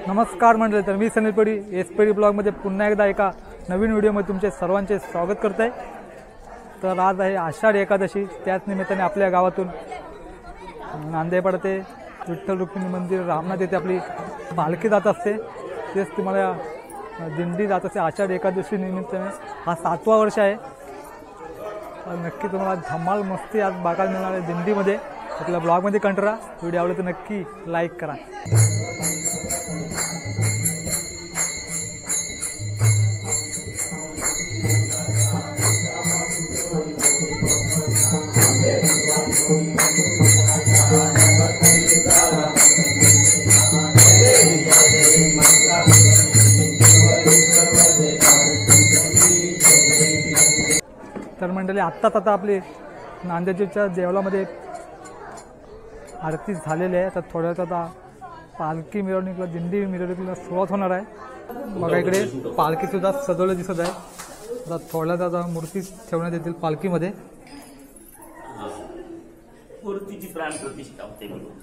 नमस्कार मंडळी, तर मी सनील पेडी एसपेडी ब्लॉगमध्ये पुन्हा एकदा एका नवीन व्हिडिओमध्ये तुमचे सर्वांचे स्वागत करत आहे। तर आज आहे आषाढी एकादशी, त्याच निमित्ताने आपल्या गावातून नांदेपाडा ते विठ्ठल रुक्मिणी मंदिर रामनाथ येथे आपली पालखी जात असते। तेच तुम्हाला दिंडी जात असते आषाढी एकादशी निमित्ताने। हा 7वा वर्ष आहे। नक्की तुम्हाला धमाल मस्ती आज बघायला मिळणार आहे दिंडीमध्ये। आपल्या ब्लॉगमध्ये कंटाळा, व्हिडिओ आवडला तर नक्की लाईक करा। तर मंडळी आत्ताच आपली नांदेडच्या देवळामध्ये आरती झालेली आहे। तर थोड्याच आता पालखी मिरवणुकीला दिंडी मिरवणुकीला सुरुवात होणार आहे। बघा इकडे पालखी सुद्धा सजवलं दिसत आहे। आता थोड्याच आता मूर्ती ठेवण्यात येतील पालखीमध्ये। मूर्तीची प्राण प्रतिष्ठा होते।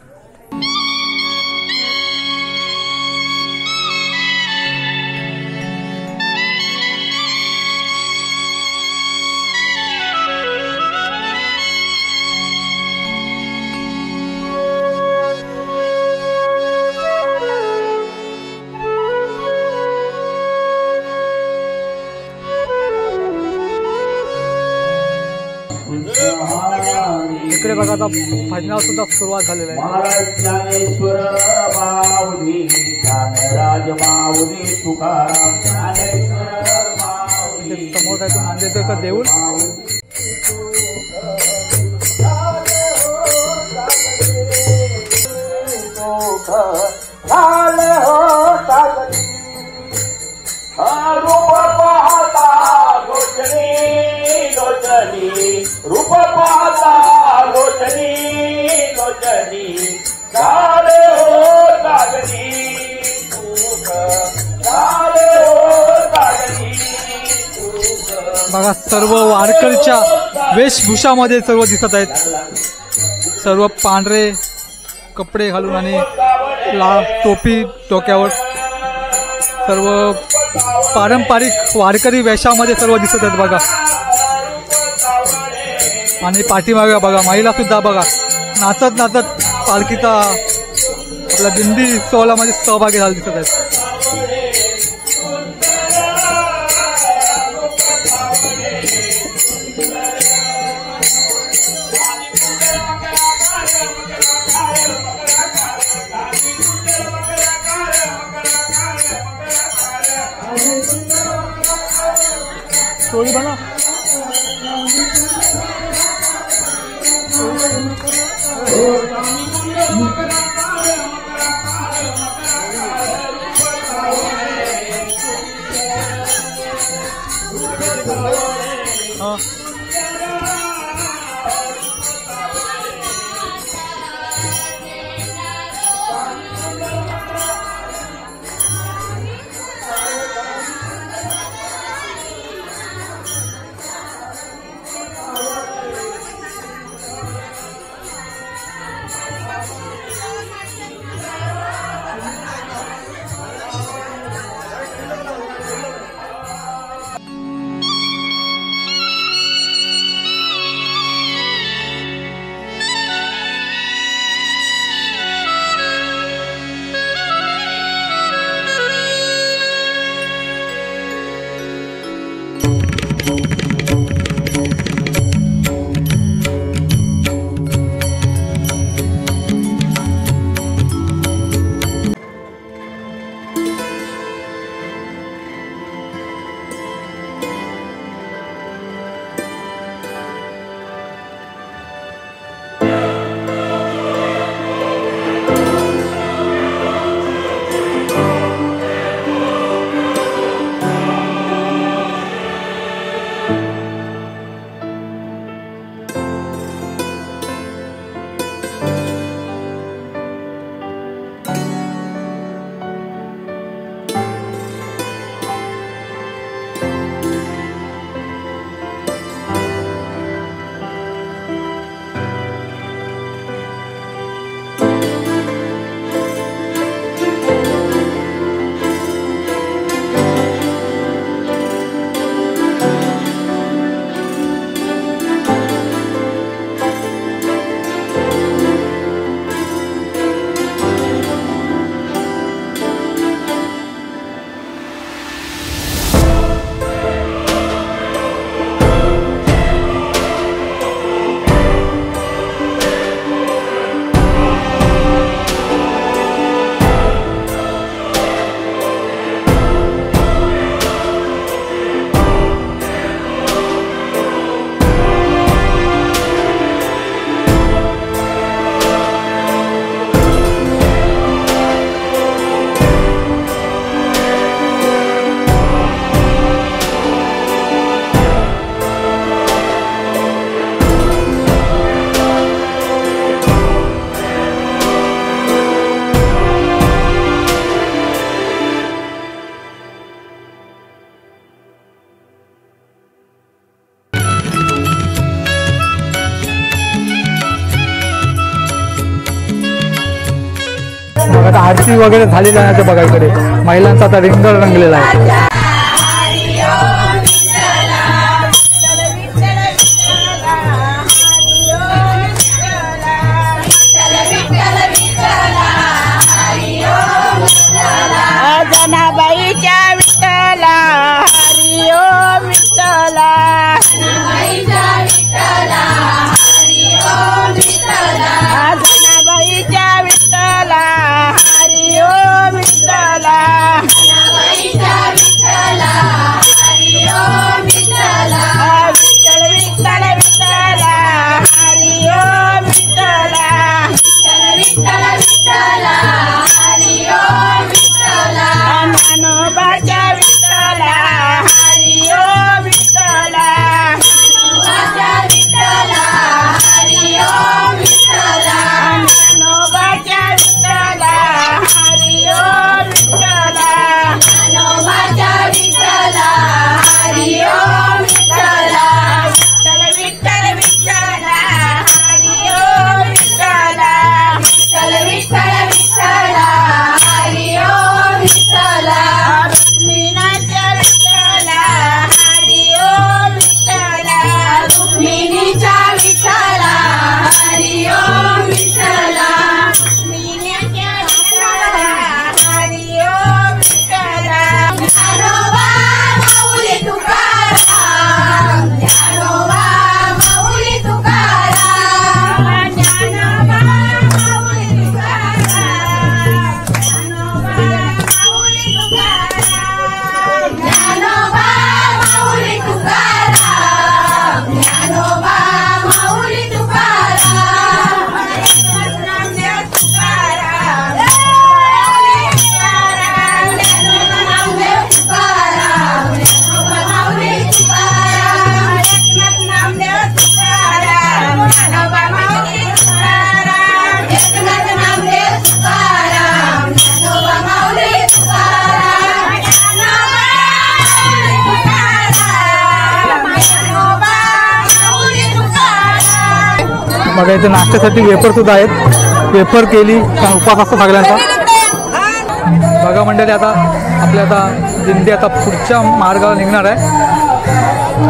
इकडे बघा आता भजनाला सुद्धा सुरुवात झालेली आहे। ज्ञानेश्वर माऊली ज्ञानराज माऊली तुकाराम ज्ञानेश्वर माऊली समोर काय तो नांदेडचं देऊळ। रूप पाहता लोचनी लोचनी झाले हो लागणी तूक झाले हो लागणी तूक। बघा सर्व वारकरीच्या वेशभूषामध्ये सर्व दिसत आहेत। सर्व पांढरे कपडे घालून आणि लाल टोपी डोक्यावर, सर्व पारंपरिक वारकरी वेशामध्ये सर्व दिसत आहेत बघा। आणि पाठीमागे बघा महिला सुद्धा बघा नाचत नाचत पालखीचा आपल्या दिंडी सोहळ्यामध्ये सहभागी झाले दिसत आहेत। स्टोरी बना आरती वगैरे झालेली आहे आता बघा इकडे महिलांचा आता रिंगण रंगलेला आहे. जनाबाईच्या विठ्ठला हरी ओम विठ्ठला जनाबाईच्या विठ्ठला हरी ओम विठ्ठला जनाबाईच्या विठ्ठला हरी ओम विठ्ठला जनाबाईच्या विठ्ठला हरी ओम विठ्ठला विठ्ठल विठ्ठल विठ्ठला हरी ओम विठ्ठला विठ्ठल विठ्ठला हरी ओम विठ्ठला ज्ञानोबाच्या विठ्ठला हरी ओम विठ्ठला ज्ञानोबाच्या विठ्ठला हरी ओम विठ्ठला ज्ञानोबाच्या विठ्ठला हरी ओम विठ्ठला ज्ञानोबाच्या विठ्ठला हरी ओम विठ्ठला विठ्ठल विठ्ठल विठ्ठला हरी ओम विठ्ठला विठ्ठल विठ्ठल विठ्ठला हरी ओम विठ्ठला रुक्मिणीच्या विठ्ठला हरी ओम विठ्ठला रुक्मिणीच्या विठ्ठला हरी ओम विठ्ठला रुक्मिणीच्या विठ्ठला हरी ओम विठ्ठला ज्ञानोबा माऊली तुकाराम ज्ञानोबा माऊली तुकाराम ज्ञानोबा माऊली तुकाराम ज्ञानोबा माऊली तुकाराम ज्ञानोबा माऊली तुकाराम नामदेव तुकाराम ज्ञानोबा नामदेव तुकाराम ज्ञानोबा माऊली तुकाराम एकनाथ नामदेव तुकाराम ज्ञानोबा माऊली तुकाराम एकनाथ नामदेव तुकाराम ज्ञानोबा माऊली तुकाराम बघा इथे नाश्त्यासाठी वेफर सुद्धा आहेत. वेफर केली उपवास असतो सगळ्यांचा. बघा मंडळी आता आपल्या आता दिंडी आता पुढच्या मार्गाला निघणार आहे.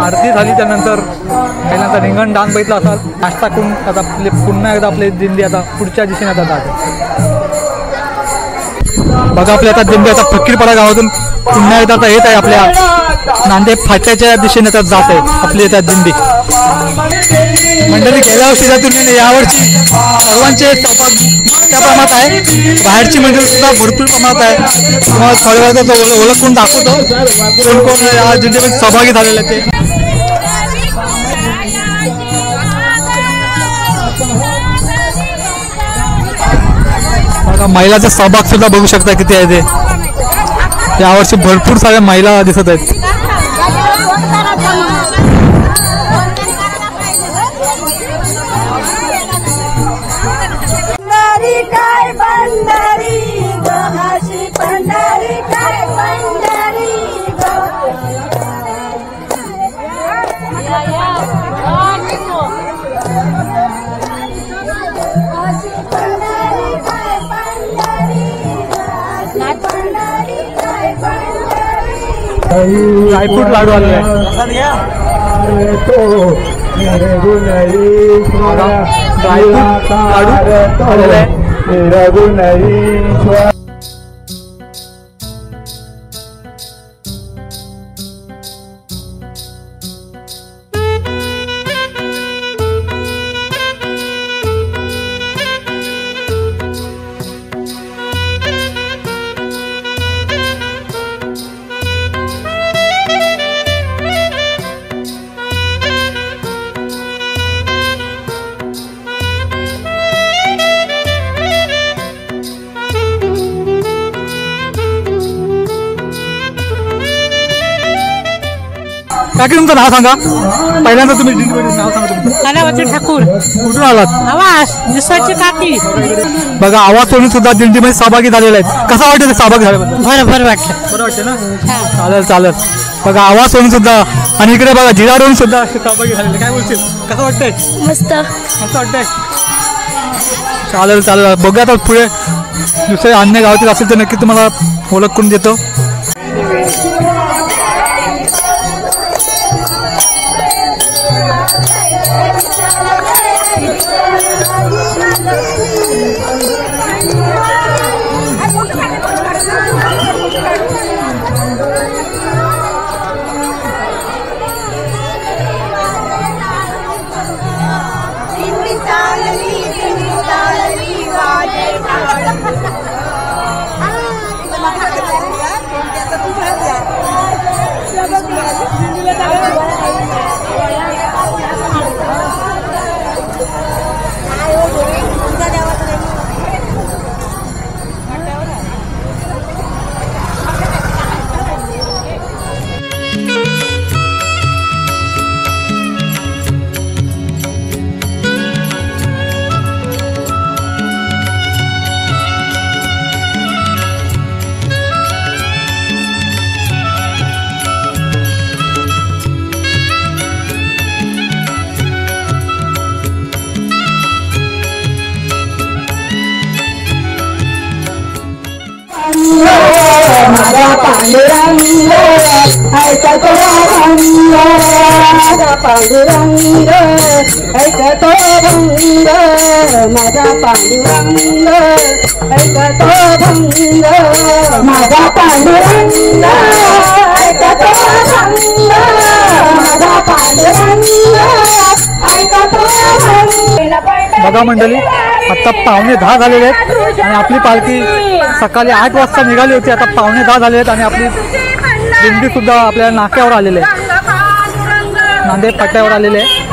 आरती झाली त्यानंतर पहिल्यांदा रिंगण डान्स बघितला असाल. नाश्ता करून आता आपले पुन्हा एकदा आपली दिंडी आता पुढच्या दिशेने आता जाते. बघा आपल्या आता दिंडी आता फकीरपाडा गावातून पुन्हा एकदा आता येत आहे आपल्या नांदेड फाट्याच्या दिशेने आता जात आहे आपली आता दिंडी. मंडळी गेल्या वर्षीच्या तुलनेने यावर्षी सर्वांचे सहभाग मोठ्या प्रमाणात आहे. बाहेरची मंडळी सुद्धा भरपूर प्रमाणात आहे. तुम्हाला थोड्या वेळात ओळख करून दाखवतो कोण कोण या दिंडीमध्ये सहभागी झालेले ते. बघा महिलाचा सहभाग सुद्धा बघू शकता किती आहे ते. यावर्षी भरपूर साऱ्या महिला दिसत आहेत. काय पंढरी गहाशी पंढरी काय पंढरी ड्रायफ्रूट लाडू आलेले आहे. ड्रायफ्रूट लाडू आलेले आहे. काकी तुमचं नाव सांगा. पहिल्यांदा तुम्ही नाव सांगा तुमचं. कलावती ठाकूर. कुठून आलात? आवाज दिसाची काकी. बघा आवाज सोडून सुद्धा दिंडीमध्ये सहभागी झालेले आहेत. कसं वाटतं ते सहभागी झाल्याबद्दल? बरोबर वाटलं. बरं वाटतं ना. चालेल चालेल. बघा आवाज सोडून सुद्धा आणि इकडे बघा जिराडून सुद्धा सहभागी झालेले. काय बोलशील? कसं वाटतंय? मस्त मस्त वाटतंय. चालेल चालेल, बघा आता पुढे दुसरे अन्य गावातील असेल तर नक्की तुम्हाला ओळख करून देतो. माझा पांडुरंग ऐकतो भंग, माझा पांडुरंग ऐकतो भंग, माझा पांडुरंग ऐकतो भंग, माझा पांडुरंग ऐकतो भंग, माझा पांडुरंग ऐकतो भंग. बघा मंडळी, आता 9:15 झालेले आहेत आणि आपली पालखी सकाळी 8 वाजता निघाली होती. आता 9:15 झाले आहेत आणि आपली दिंडी सुद्धा आपल्या नाक्यावर आलेली आहे, नांदेड पट्ट्यावर आलेले आहे.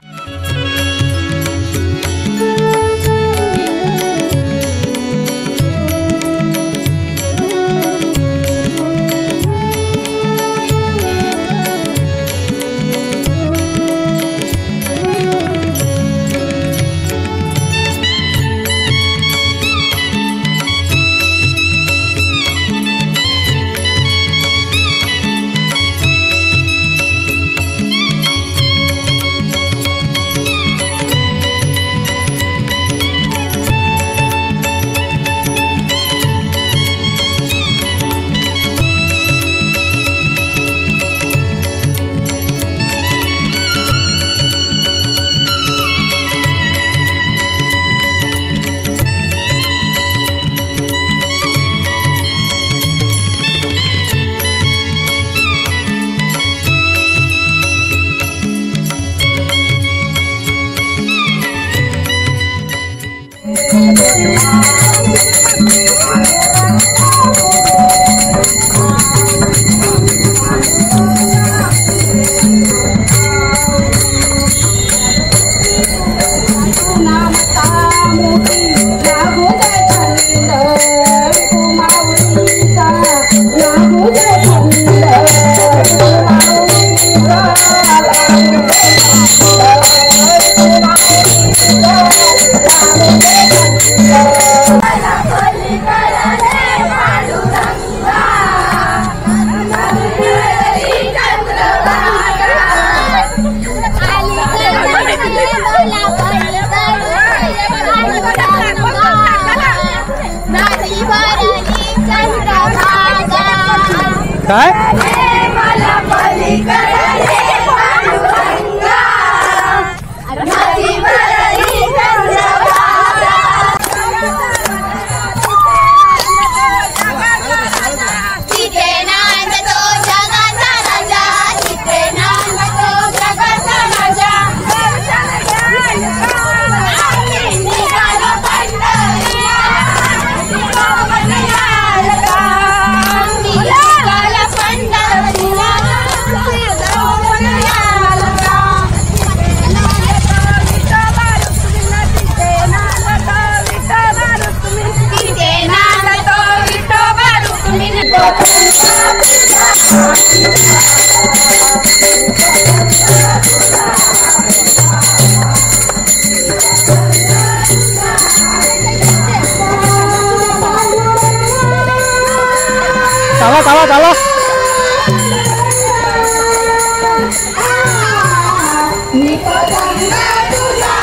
काय चला चला चला निपतंगा तुझा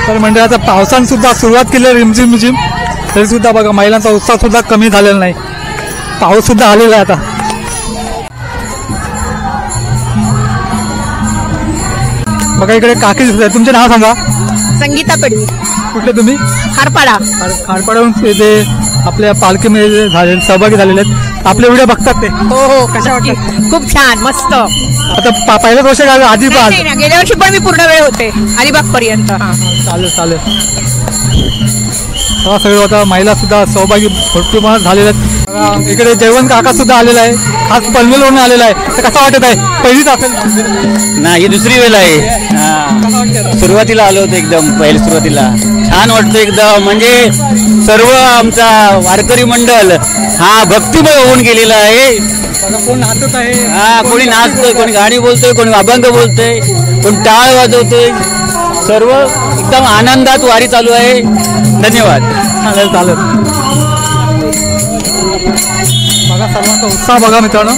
तर मंडळाचा पावसाने सुद्धा सुरुवात केली आहे रिमझिम रिमझिम, तरी सुद्धा बघा महिलांचा उत्साह सुद्धा कमी झालेला नाही. पाऊस सुद्धा आलेला आहे आता. बघा इकडे काकी दिसत आहे. तुमचे नाव सांगा. संगीता पडवी, कुठले तुम्ही? खारपाडा. खारपाड्याहून ते आपल्या पालखीमध्ये सहभागी झालेले आहेत. आपले व्हिडिओ बघतात ते. हो हो, कशा वाटतात? खूप छान, मस्त. आता पहिल्याच वर्ष का आधी गेल्या वर्षी पण मी पूर्ण वेळ होते अलिबाग पर्यंत. चालेल चालेल. सगळं आता महिला सुद्धा सहभागी भरपूर प्रमाणात झालेल्या आहेत. इकडे जयवंत काका सुद्धा आलेला आहे, खास पनवेलवरून आलेला आहे. तर कसं वाटत आहे? पहिलीच असेल ना, ही दुसरी वेळ आहे. सुरुवातीला आलो होतो एकदम पहिल्या सुरुवातीला. छान वाटतं एकदम. म्हणजे सर्व आमचा वारकरी मंडळ हा भक्तिमय होऊन गेलेला आहे. कोण नाचत आहे? हा, कोणी नाचतोय, कोणी गाणी बोलतोय, कोणी अभंग बोलतोय, कोणी टाळ वाजवतोय. सर्व एकदम आनंदात वारी चालू आहे. धन्यवाद. चालेल चालेल. बघा सर्वांचा उत्साह बघा मित्रांनो.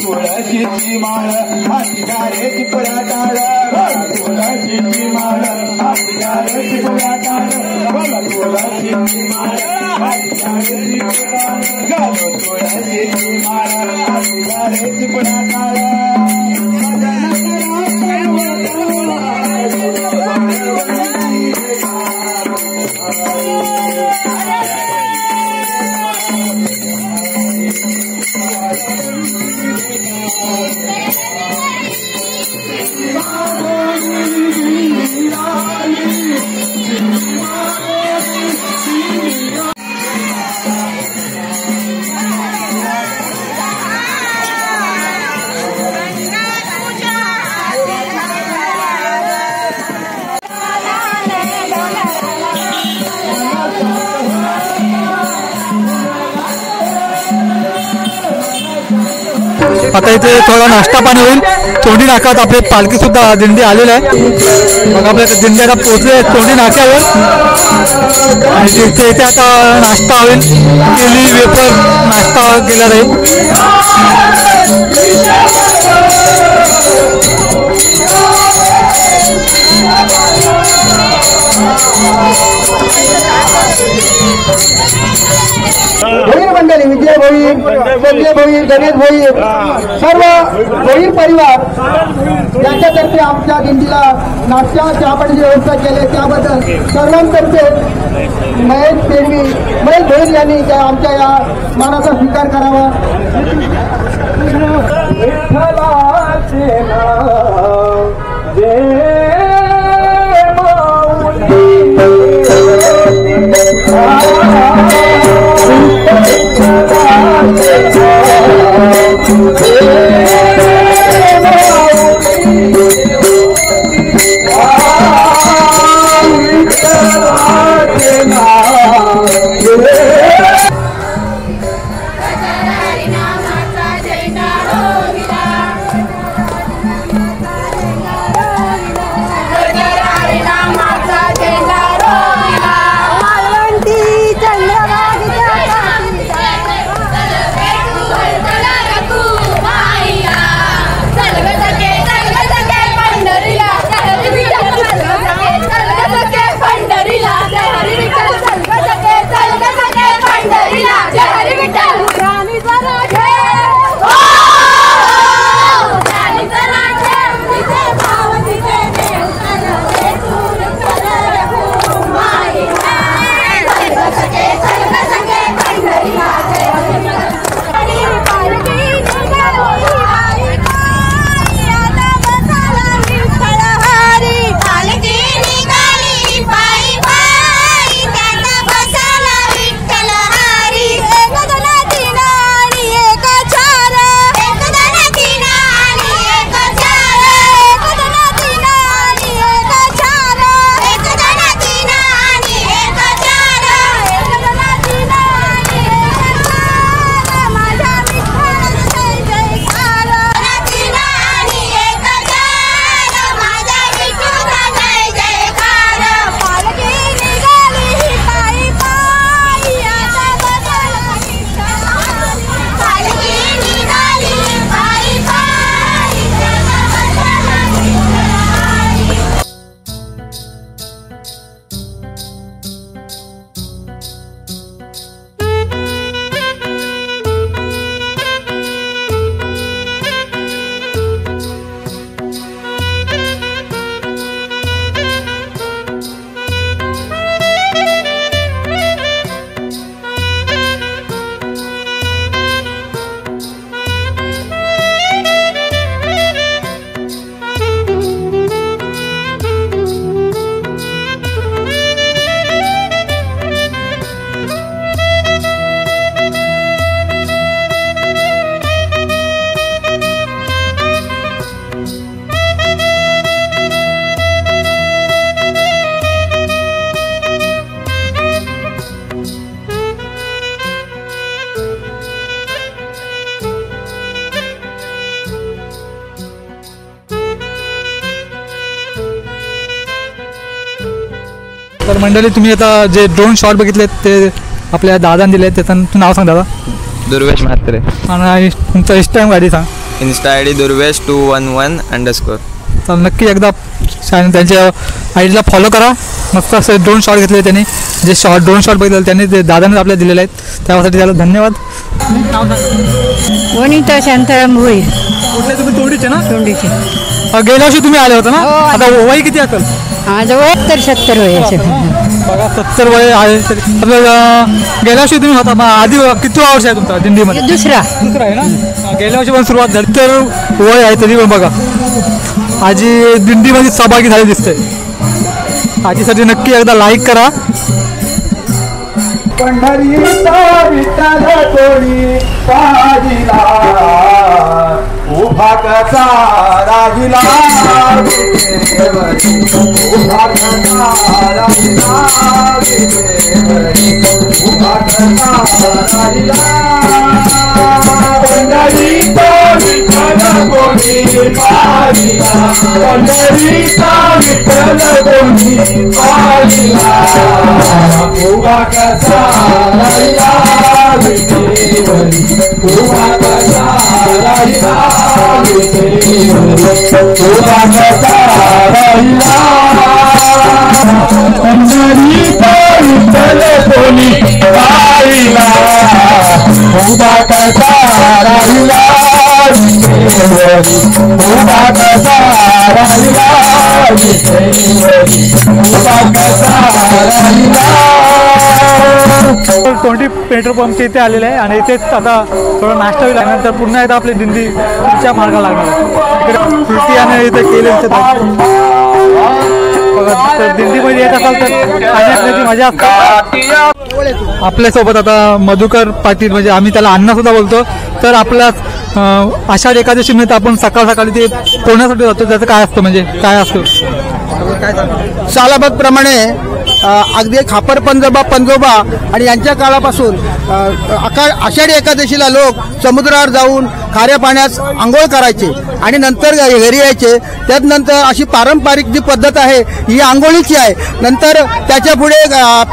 तुळशीची माळ हाती गारे चिपळा टाळ तुळशीची माळ हाती गारे चिपळा टाळ मला तुळशीची माळ हाती गारे चिपळा घालो तुळशीची माळ हाती गारे चिपळा टाळ आता इथे थोडा नाश्ता पाणी होईल. तोंडी नाक्यात आपली पालखी सुद्धा दिंडी आलेली आहे. मग आपल्या दिंडीला पोहोचले तोंडी नाक्यावर आणि तिथे इथे आता नाश्ता होईल. केली वेपर नाश्ता केला जाईल. भोईर मंडळी, विजय भोईर, संजय भोईर, गणेश भोईर, सर्व भोईर परिवार यांच्यातर्फे आमच्या दिंडीला नाश्ता चहापाण्याची व्यवस्था केली. त्याबद्दल सर्वांतर्फे महेश पेरवी, महेश भोईर यांनी आमच्या या मानाचा स्वीकार करावा. विठ्ठलाचे नाव जय तर मंडळी तुम्ही आता जे ड्रोन शॉट बघितले ते आपल्या दादाने दिले त्याचं तू नाव सांग दादा. दुर्वेश म्हात्रे. आणि तुमचा इंस्टाग्राम आयडी सांग. इन्स्टा आय डी दुर्वेश211_. तर नक्की एकदा त्यांच्या आयडीला फॉलो करा. मस्त असे ड्रोन शॉट घेतले त्यांनी. जे ड्रोन शॉट बघितले त्यांनी ते दादाने आपल्याला दिलेले आहेत त्यासाठी त्याला धन्यवाद. वनिता शांताराम भोईर. कुठले तुम्ही तोंडीचे ना? तोंडीचे. गेल्या वर्षी तुम्ही आले होते ना? आता वय किती असेल? माझं वय 70 वय असेल. बघा 70 वय आहे तरी गेल्या वर्षी तुम्ही होता मग आधी किती वर्ष आहे तुमचा दिंडीमध्ये? दुसरा आहे ना. गेल्या वर्षी पण सुरुवात झाली तर वय आहे तरी पण बघा आजी दिंडीमध्ये सहभागी झाली दिसते. आजीसाठी नक्की एकदा लाईक करा. पंढरीचा विठ्ठल कोणी पाहिला उभा कसा राहिला उभा कसा राहिला उभा कसा राहिला पंढरीचा विठ्ठल कोणी पाहिला पंढरीचा विठ्ठल कोणी पाहिला उभा कसा राहिला उभा कसा राहिला उभा कसा राहिला पंढरीचा विठ्ठल कोणी पाहिला उभा कसा राहिला उभा कसा राहिला उभा कसा राहिला. 20 पेट्रोल पंपच्या इथे आलेले आहे आणि इथेच आता थोडं नाश्ता होईल. त्यानंतर पुन्हा एकदा आपली दिंडी पुढच्या मार्गाला लागणार आहे. इकडे प्रीतियाने इथे केले दिंडीमध्ये येत असाल तर खाण्याची मजा असते. आपल्यासोबत आता मधुकर पाटील म्हणजे आम्ही त्याला अण्णा सुद्धा बोलतो. तर आपल्या आषाढ एकादशी निमित्त आपण सकाळ सकाळी ते पोहण्यासाठी जातो. त्याचं काय असतं म्हणजे काय असतं? सालाबाद प्रमाणे अगदी खापर पंजोबा आणि यांच्या काळापासून आषाढी एकादशीला लोक समुद्रावर जाऊन खाऱ्या पाण्यात आंघोळ करायचे आणि नंतर घरी यायचे. त्यानंतर अशी पारंपरिक जी पद्धत आहे ही आंघोळीची आहे. नंतर त्याच्या पुढे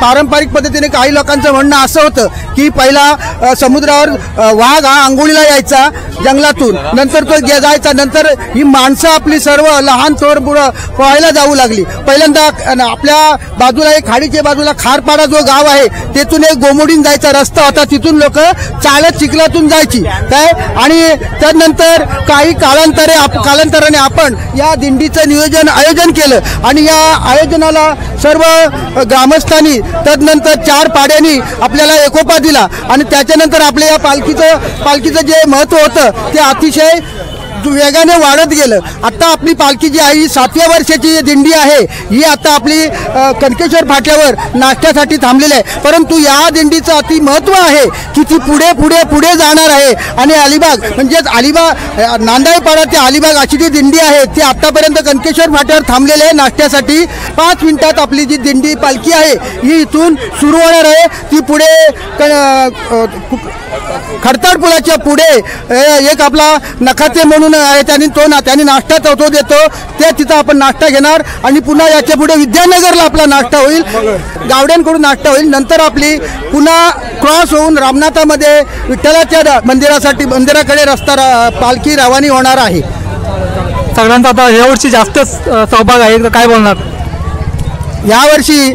पारंपरिक पद्धतीने काही लोकांचं म्हणणं असं होतं की पहिला समुद्रावर वाघ हा आंघोळीला यायचा जंगलातून, नंतर तो जायचा. नंतर ही माणसं आपली सर्व लहान थोर पुढं पोहायला जाऊ लागली. पहिल्यांदा आपल्या बाजूला एक खाडीच्या बाजूला खारपाडा जो गाव आहे तेथून एक गोमुडीन जायचा रस्ता होता. तिथून लोक चालत चिखलातून जायची काय. आणि त्यानंतर काही कालांतराने आपण या दिंडीचं आयोजन केलं आणि या आयोजनाला सर्व ग्रामस्थांनी तदनंतर 4 पाड्यांनी आपल्याला एकोपा दिला आणि त्याच्यानंतर आपल्या या पालखीचं जे महत्त्व होतं ते अतिशय वेगाने वाढत गेलं. आता आपली पालखी जी आहे ही 7व्या वर्षाची दिंडी आहे. ही आता आपली कनकेश्वर फाट्यावर नाश्त्यासाठी थांबलेली आहे. परंतु या दिंडीचं अति महत्त्व आहे की ती पुढे पुढे पुढे जाणार आहे आणि अलिबाग म्हणजेच नांदाईपाडा ते अलिबाग अशी जी दिंडी आहे ती आतापर्यंत कनकेश्वर फाट्यावर थांबलेली आहे नाश्त्यासाठी. 5 मिनिटात आपली जी दिंडी पालखी आहे ही इथून सुरू होणार आहे. ती पुढे खडताड पुलाच्या पुढे एक आपला नखाते म्हणून आहे त्यांनी नाश्ता तो देतो. त्या तिथं आपण नाश्ता घेणार आणि पुन्हा याच्या पुढे विद्यानगरला आपला नाश्ता होईल, गावड्यांकडून नाश्ता होईल. नंतर आपली पुन्हा क्रॉस होऊन रामनाथामध्ये विठ्ठलाच्या मंदिराकडे रस्ता पालखी रवानी होणार आहे. सगळ्यांचा आता यावर्षी जास्त सहभाग आहे तर काय बोलणार? यावर्षी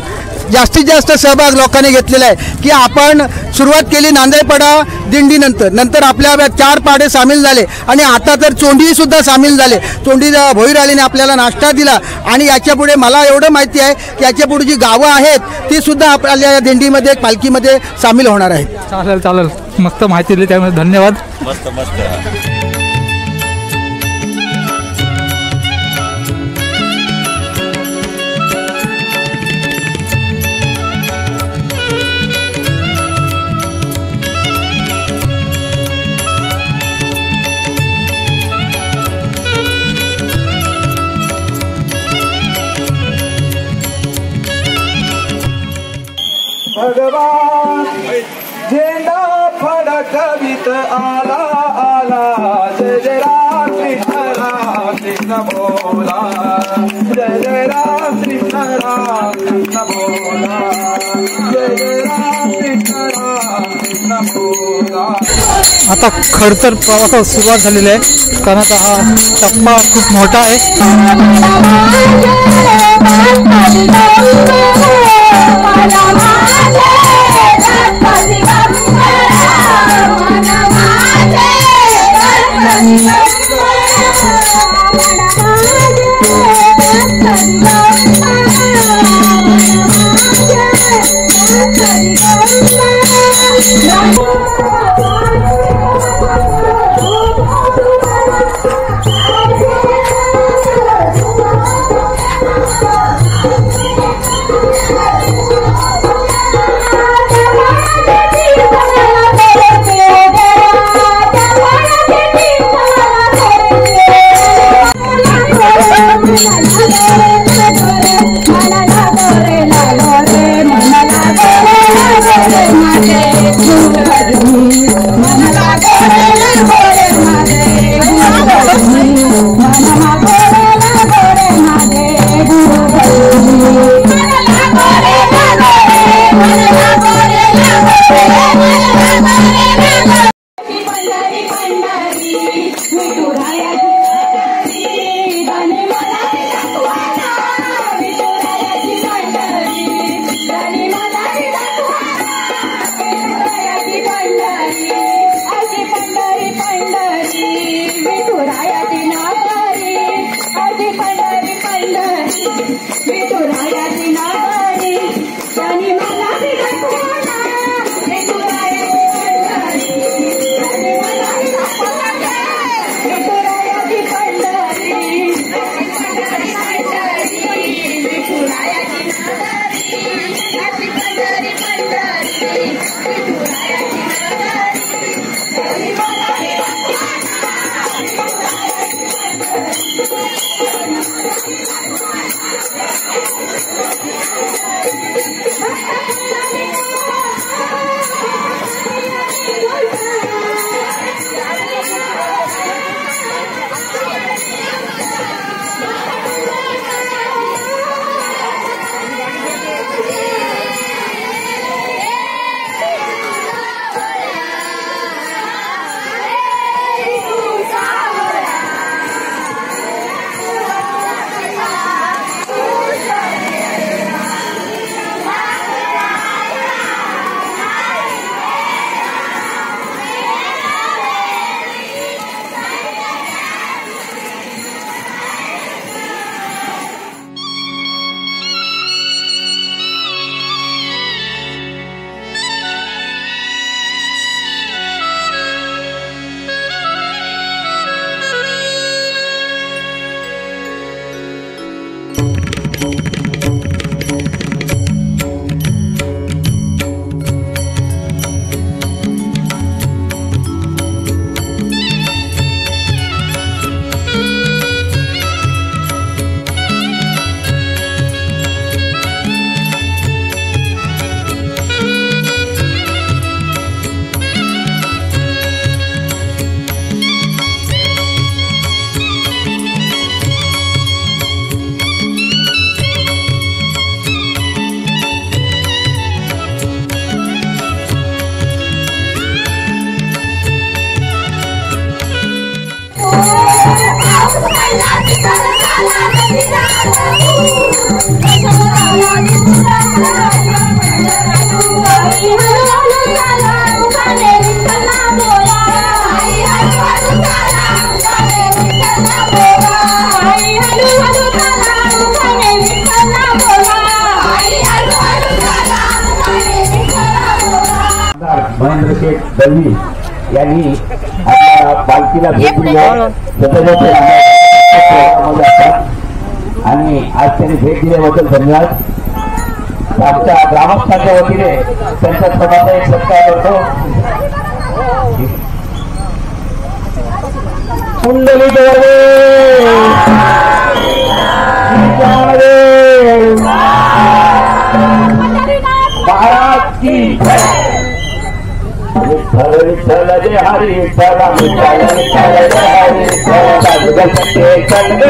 जास्तीत जास्त सहभाग लोकांनी घेतलेला आहे की आपण सुरुवात केली नांदाईपाडा दिंडीनंतर आपल्या 4 पाडे सामील झाले आणि आता तर चोंडी सुद्धा सामील झाले. चोंडी भोईराळीने आपल्याला नाश्ता दिला आणि याच्या पुढे मला एवढं माहिती आहे की याच्या पुढे जी गावं आहेत ती सुद्धा आपल्या दिंडीमध्ये पालखीमध्ये सामील होणार आहेत. चालेल मस्त माहिती दिली त्यामुळे धन्यवाद. मस्त भगवान झेंडा फडकवित आला जय जय राम कृष्ण बोला जय जय राम कृष्ण बोला जय जय राम कृष्ण बोला. आता खडतर प्रवासाला सुरुवात झालेली आहे कारण आता हा टप्पा खूप मोठा आहे. Thank you. महेंद्र शेठ दळवी यांनी आपल्या पालखीला भेट दिली आणि आज त्यांनी भेट दिल्याबद्दल धन्यवाद. आमच्या ग्रामस्थांच्या वतीने त्यांच्या स्वतःचा एक सत्कार करतो. कुंडली महाराज की विठ्ठल जय हरी विठ्ठल विठ्ठल विठ्ठल जय हरी विठ्ठल या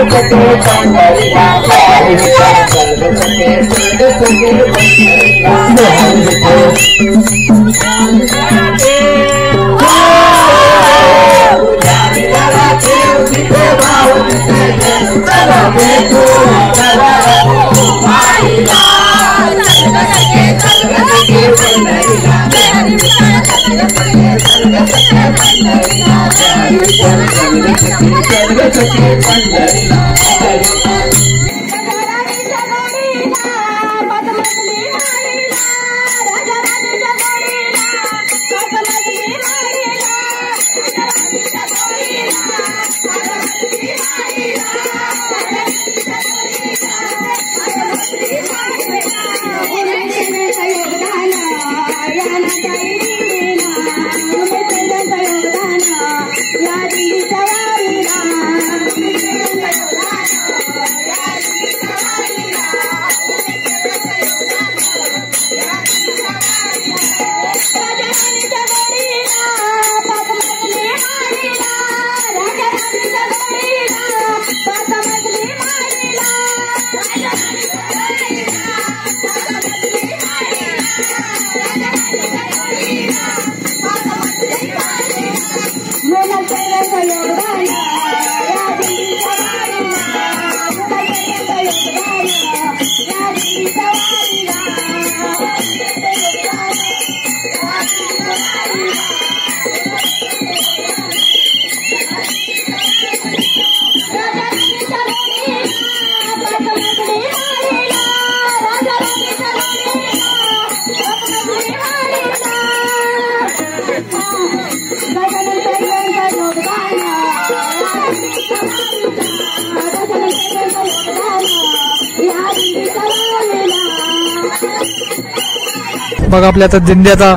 बघा आपल्या आता दिंडी आता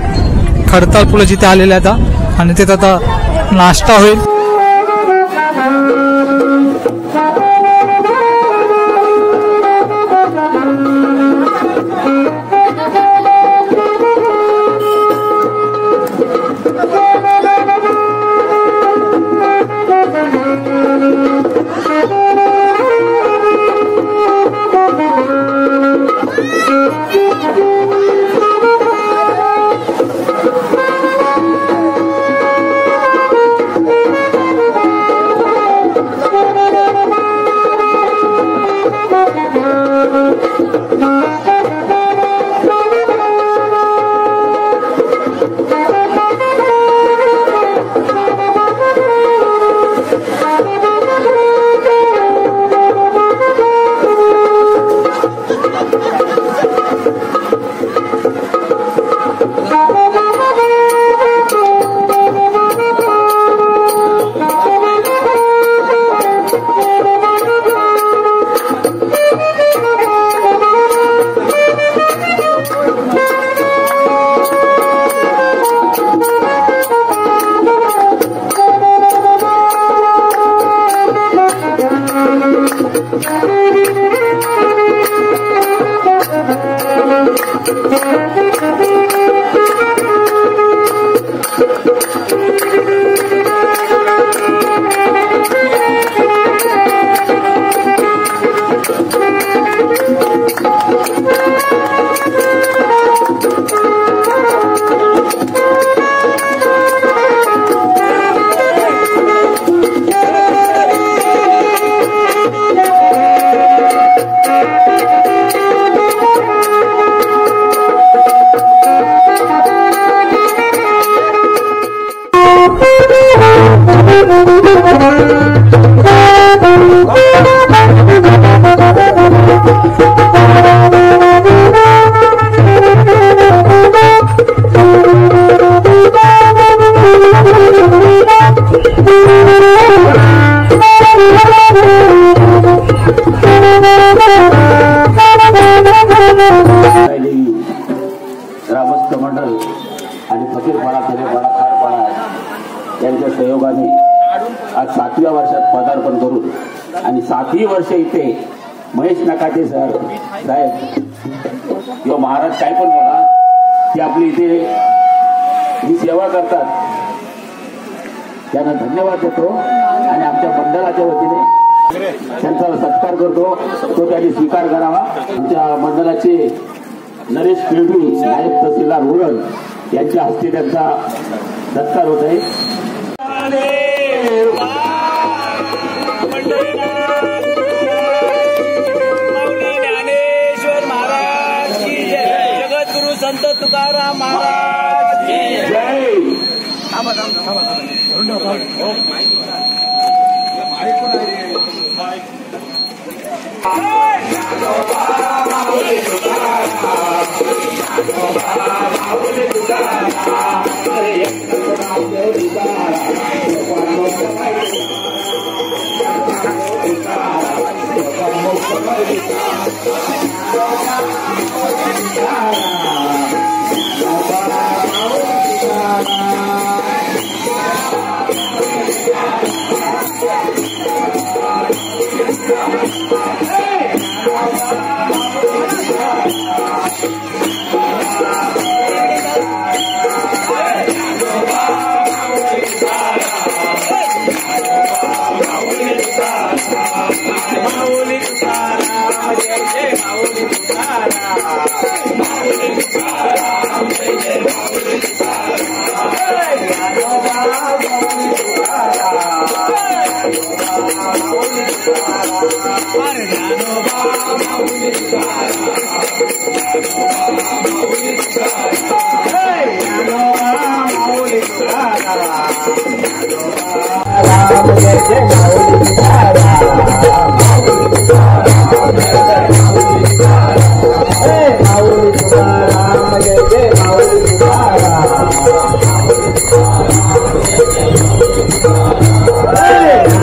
खडताळ पुढे जिथे आलेले आता आणि तिथं आता नाश्ता होईल. ग्रामस्थ मंडळ आणि फकीरपाडा खेडेपाडा खारपाडा यांच्या सहयोगाने आज 7व्या वर्षात पदार्पण करून आणि 7ही वर्ष इथे महेश नकाटे साहेब किंवा महाराज काय पण बोला ते आपली इथे ही सेवा करतात त्यांना धन्यवाद देतो आणि आमच्या मंडळाच्या वतीने त्यांचा सत्कार करतो तो त्यांनी स्वीकार करावा. आमच्या मंडळाचे नरेश पिळवी नायब तहसीलदार उरण यांच्या हस्ते त्यांचा सत्कार होत आहे. ज्ञानेश्वर महाराज की जय. जगद्गुरु संत तुकाराम महाराज की जय. Hey!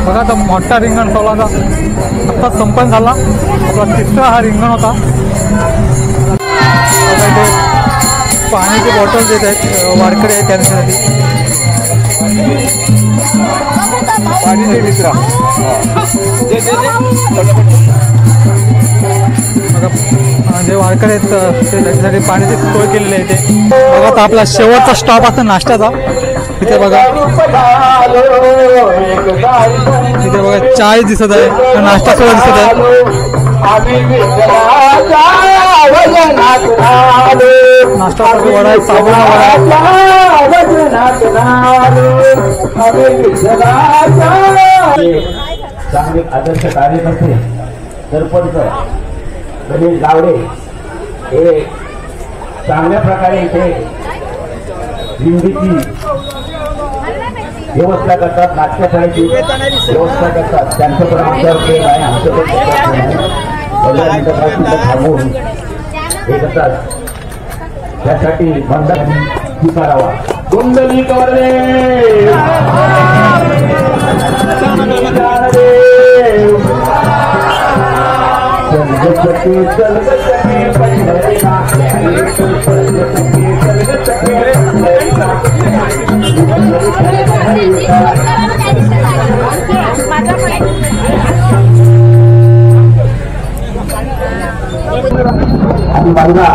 बघा आता मोठा रिंगण सोलाचा आता संपन्न झाला. आपला तिसरा हा रिंगण होता. बघा इथे पाण्याची बॉटल देत आहेत वारकरी आहेत त्यांच्यासाठी. पाणी दे मित्रा. बघा जे वारकरी आहेत ते त्याच्यासाठी पाण्याची सोय केलेली आहे इथे. बघा आता आपला शेवटचा स्टॉप असतो नाश्त्याचा. इथे बघा चाय दिसत आहे, नाश्ता सुद्धा दिसत आहे. नाश्ता वडा आहे, साबुणा चांगले आदर्श कार्यकर्ते सरपंच गणेश गावडे हे चांगल्या प्रकारे इथे दिंडीची व्यवस्था करतात, नाट्यशाळेची व्यवस्था करतात. त्यांचं पण आमच्यावर प्रेम आहे, आमचं पण थांबवून हे करतात. त्यासाठी बंधन स्वीकारावा. कुंडली कवरले आणि माझा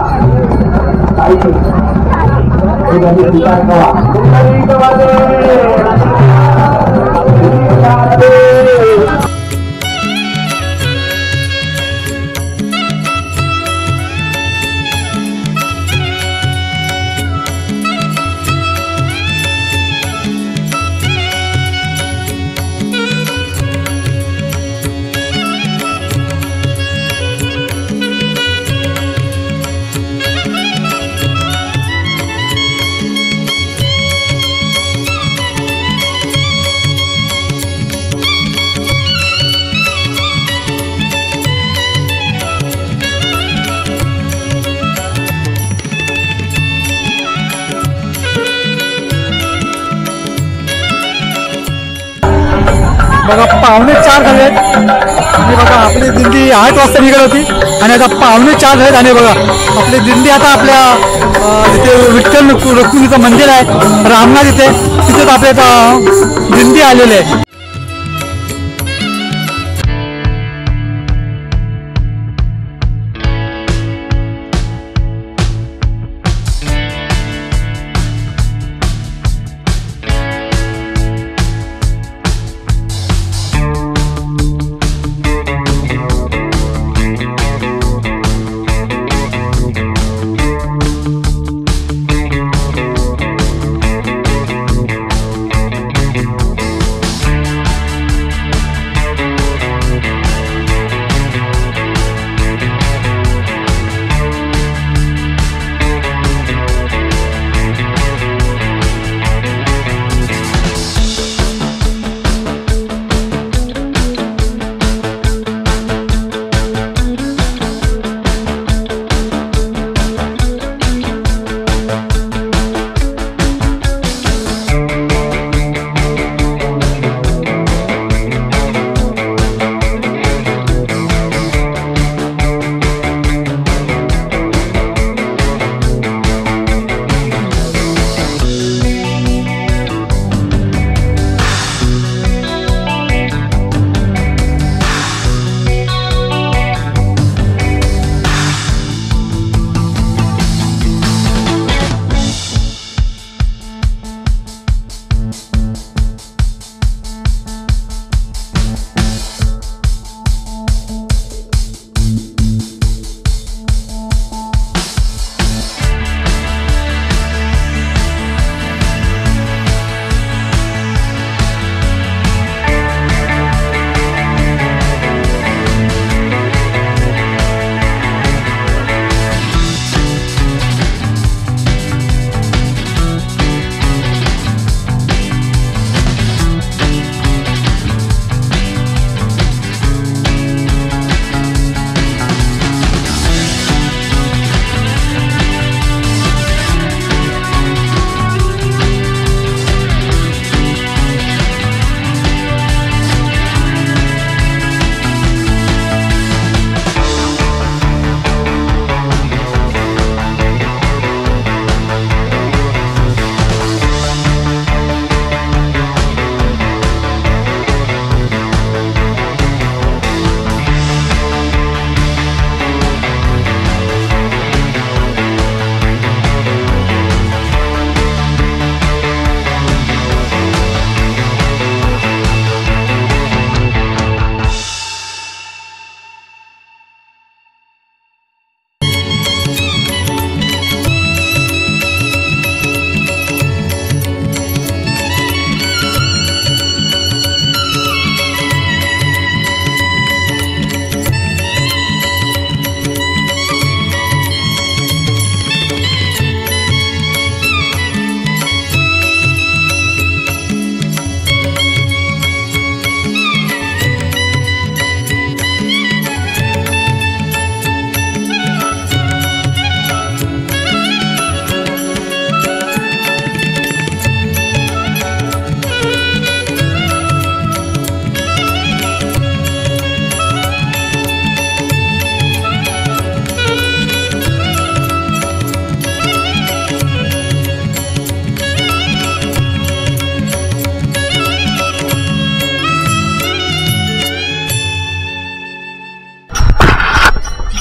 आईची स्वीकार करा. बघा 4:45 झाले आणि बघा आपली दिंडी 8 वाजता निघाली होती आणि आता 4:45 आहेत. आणि बघा आपली दिंडी आता आपल्या जिथे विठ्ठल रुक्मिणीचं मंदिर आहे रामनाथ इथे तिथेच आपल्या दिंडी आलेली आहे.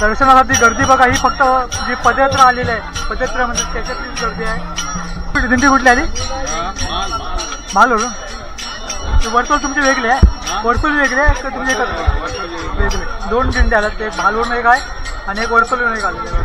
दर्शनासाठी गर्दी बघा, ही फक्त जी पदयात्रा आलेली आहे पदयात्रेमध्ये त्याच्यातलीच गर्दी आहे. दिंडी कुठली आली? भालवड. वर्तुळ तुमचे वेगळे आहे? वर्तुळ वेगळे आहे का तुमचे एकच? वेगळे. 2 दिंड्या आल्यात, एक भालवड एक आहे आणि एक वर्तुळ एक आलेली आहे.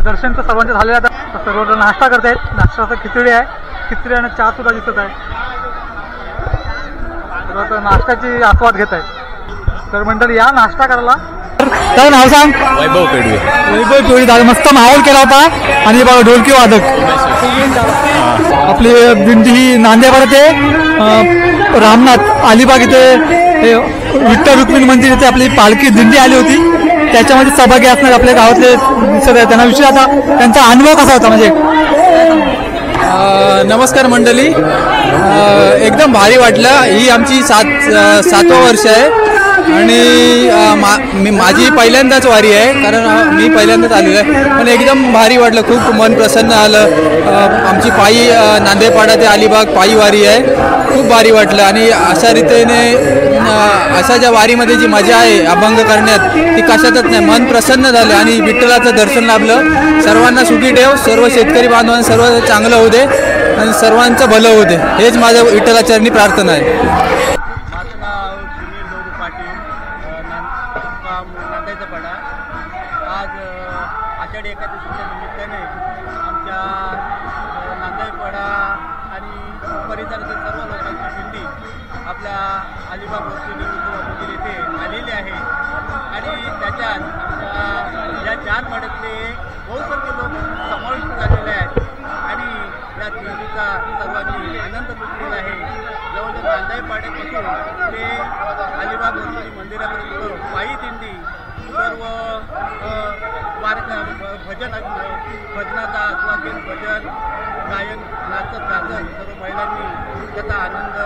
दर्शन तर सर्वांचे झाले. आता सर्व नाश्ता करतायत. नाश्ता खिचडी आहे, खिचडी आणि चहा सुद्धा दिसत आहे. सर्व नाश्त्याची आस्वाद घेत आहेत. तर मंडळी या नाश्ता करायला. काय नाव सांग? वैभव पेडवे. वैभव पेडवे दादा मस्त माहोल केला होता. आणि बघा ढोलकी वादक. आपली दिंडी ही नांदेवाडा ते रामनाथ अलिबाग इथे विठ्ठल रुक्मिणी मंदिर इथे आपली पालखी दिंडी आली होती. त्याच्यामध्ये सहभागी असणार आपल्या गावातले दिसत आहे. त्यांना विषय आता त्यांचा अनुभव कसा होता? म्हणजे नमस्कार मंडळी, एकदम भारी वाटलं. ही आमची 7वं वर्ष आहे आणि माझी पहिल्यांदाच वारी आहे, कारण मी पहिल्यांदाच आलेलो आहे. पण एकदम भारी वाटलं, खूप मन प्रसन्न आलं. आमची पायी नांदेपाडा ते अलिबाग पायी वारी आहे, खूप भारी वाटलं. आणि अशा रीतीने अशा ज्या वारीमध्ये जी मजा आहे अभंग करण्यात ती कशातच नाही. मन प्रसन्न झालं आणि विठ्ठलाचं दर्शन लाभलं. सर्वांना सुखी ठेव, सर्व शेतकरी बांधवांना सर्व चांगलं होऊ दे आणि सर्वांचं भलं होऊ दे, हेच माझं विठ्ठलाचरणी प्रार्थना आहे. माझं नाव सुनील गौरू पाटील, नांदायचा पाडा. आज आषाढी एकादशीच्या निमित्ताने आमच्या नांदाईपाडा आणि परिसरातील सर्व लोकांची दिंडी आपल्या अलिबाग मंदिर येथे आलेली आहे. आणि त्याच्यात आमच्या या 4 मठातले बहुसंख्य लोक समाविष्ट झालेले आहेत आणि या दिंडीचा सर्वांनी आनंद लुटलेला आहे. जवळजवळ नांदाईपाड्यापासून ते अलिबाग मंदिरापर्यंत पायी दिंडी सर्व भजनाचा आस्वाद भजन गायन नाचत गाजत सर्व महिलांनी त्याचा आनंद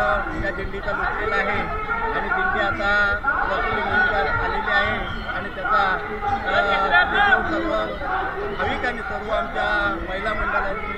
या दिंडीचा लुटलेला आहे. आणि दिंडी आता वसुली मंदिरात आलेली आहे आणि त्याचा सर्व भाविक आणि सर्व आमच्या महिला मंडळांनी